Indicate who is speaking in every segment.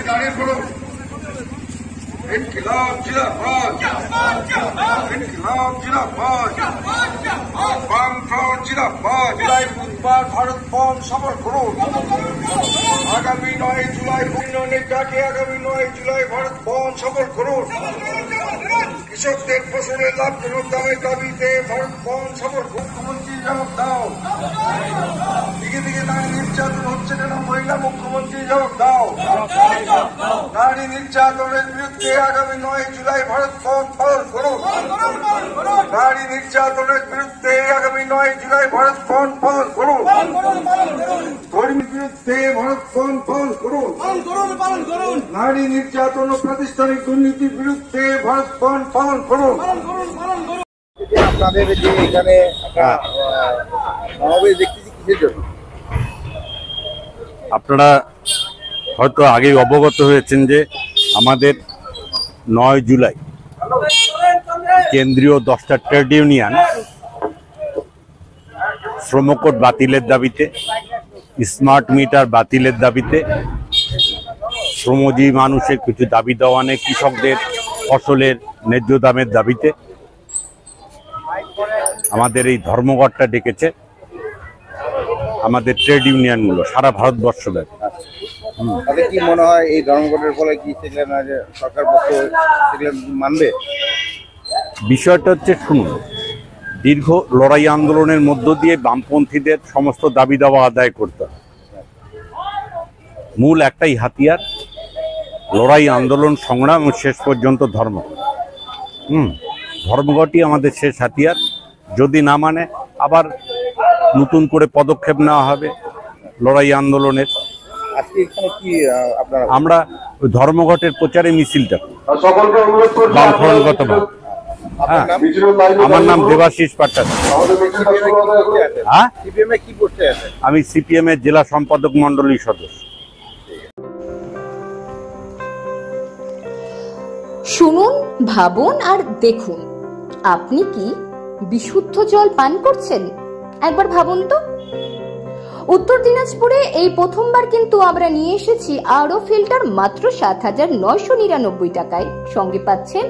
Speaker 1: দাঁড়িয়ে পড়ুন। ইনকিলাব জিন্দাবাদ, ইনকিলাব জিন্দাবাদ, বামফ্রন্ট জিন্দাবাদ। জুলাই বুধবার ভারত বন্ধ সফল করুন। আগামী 9 জুলাই উন্নয়নের ডাকে আগামী 9 জুলাই ভারত বন্ধ সফল করুন। কৃষকদের ফসলের লাভজনক দামের দাবিতে ভারত বন্ধ সফল। মুখ্যমন্ত্রী জবাব দাও। দিকে দিকে নারী নির্যাতন হচ্ছে কেন? মহিলা মুখ্যমন্ত্রী জবাব দাও। নারী নির্যাতনের বিরুদ্ধে আগামী 9 জুলাই ভারত বন্ধ পালন করুন। নারী নির্যাতনের বিরুদ্ধে আগামী 9 জুলাই ভারত বন্ধ পালন করুন। কর্মীর বিরুদ্ধে ভারত বন্ধ পালন করুন। নারী নির্যাতন ও প্রাতিষ্ঠানিক দুর্নীতির বিরুদ্ধে ভারত বন্ধ পালন করুন।
Speaker 2: আপনাদের যে এখানে সমাবেশ দেখতেছি কিসের জন্য?
Speaker 3: আপনারা হয়তো আগেই অবগত হয়েছেন যে আমাদের 9 জুলাই কেন্দ্রীয় 10টা ট্রেড ইউনিয়ন শ্রমকোড বাতিলের দাবিতে, স্মার্ট মিটার বাতিলের দাবিতে, শ্রমজীবী মানুষের কিছু দাবি দেওয়া নেই, কৃষকদের ফসলের ন্যায্য দামের দাবিতে আমাদের এই ধর্মঘটটা ডেকেছে আমাদের ট্রেড ইউনিয়নগুলো সারা ভারতবর্ষব্যাপী।
Speaker 2: তাদের কি মনে হয় এই ধর্মঘটের ফলে কি সরকার পক্ষ মানবে?
Speaker 3: বিষয়টা হচ্ছে, শুনুন, দীর্ঘ লড়াই আন্দোলনের মধ্য দিয়ে বামপন্থীদের সমস্ত দাবি দাওয়া আদায় করতে হয়। মূল একটাই হাতিয়ার, লড়াই আন্দোলন সংগ্রাম ও শেষ পর্যন্ত ধর্মঘট। ধর্মঘটই আমাদের শেষ হাতিয়ার। যদি না মানে আবার নতুন করে পদক্ষেপ নেওয়া হবে লড়াই আন্দোলনের। আমরা ওই ধর্মঘটের প্রচারে মিছিলটা বামফ্রন্টগতভাবে। হ্যাঁ, আমার নাম দেবাশিস পাঠক। আমি সিপিএম এর জেলা সম্পাদক মন্ডলীর সদস্য।
Speaker 4: শুনুন, ভাবুন আর দেখুন, আপনি কি বিশুদ্ধ জল পান করছেন? একবার ভাবুন তো। উত্তর দিনাজপুরে এই প্রথমবার কিন্তু আমরা নিয়ে এসেছি আরও ফিল্টার মাত্র 7,999 টাকায়। সঙ্গে পাচ্ছেন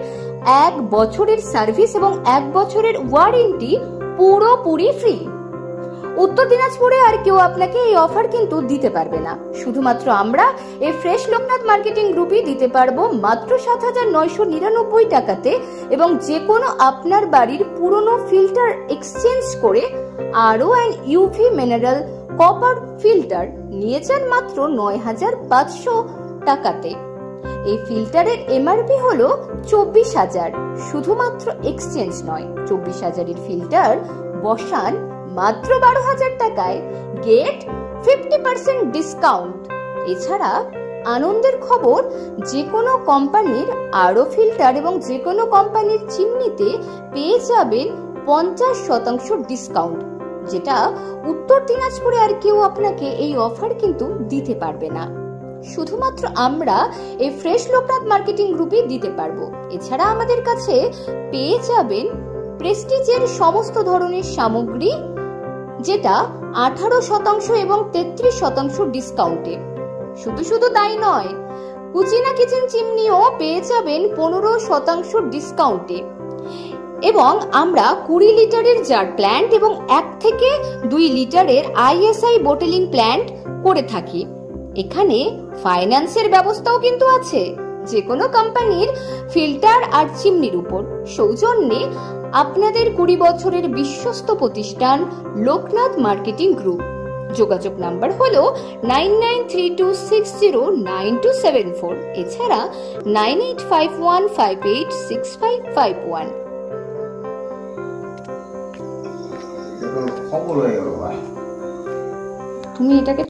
Speaker 4: 1 বছরের সার্ভিস এবং 1 বছরের ওয়ারেন্টি পুরোপুরি ফ্রি। উত্তর দিনাজপুরে আর কেউ আপনাকে এই অফার কিন্তু দিতে পারবে না। শুধুমাত্র আমরা এই ফ্রেশ লোকনাথ মার্কেটিং গ্রুপই দিতে পারবো মাত্র 7,999 টাকাতে। এবং যে কোনো আপনার বাড়ির পুরনো ফিল্টার এক্সচেঞ্জ করে আরও ইউভি মিনারেল কপার ফিল্টার নিয়ে যান মাত্র 9,500 টাকাতে। এই ফিল্টারের এমআরপি হলো 24,000। শুধুমাত্র এক্সচেঞ্জ নয়, 24,000-এর ফিল্টার বসান মাত্র 12,000 টাকায়। Get 50% discount. এছাড়া আনন্দের খবর, যে কোনো কোম্পানির আরও ফিল্টার এবং যে কোনো কোম্পানির চিমনিতে পেয়ে যাবেন 50% ডিসকাউন্ট, যেটা উত্তর দিনাজপুরে আর কেউ আপনাকে এই অফার কিন্তু দিতে পারবে না। শুধুমাত্র আমরা এই ফ্রেশ লোকনাথ মার্কেটিং গ্রুপে দিতে পারবো। এছাড়া আমাদের কাছে পেয়ে যাবেন প্রেস্টিজের সমস্ত ধরনের সামগ্রী, যেটা 18% এবং 33% ডিসকাউন্টে। শুধু তাই নয়, কুচিনা কিচেন চিমনিও পেয়ে যাবেন 15% ডিসকাউন্টে। এবং আমরা 20 লিটারের জার প্ল্যান্ট এবং 1 থেকে 2 লিটারের ISI বোটেলিং প্ল্যান্ট করে থাকি। এখানে ফাইন্যান্সের ব্যবস্থাও কিন্তু আছে। যে কোনো কোম্পানির ফিল্টার আর চিমনির উপর সৌজন্যে আপনাদের 20 বছরের বিশ্বস্ত প্রতিষ্ঠান লোকনাথ মার্কেটিং গ্রুপ। যোগাযোগ নাম্বার হলো 9932609274। এছাড়া 9851586551। তুমি এটাকে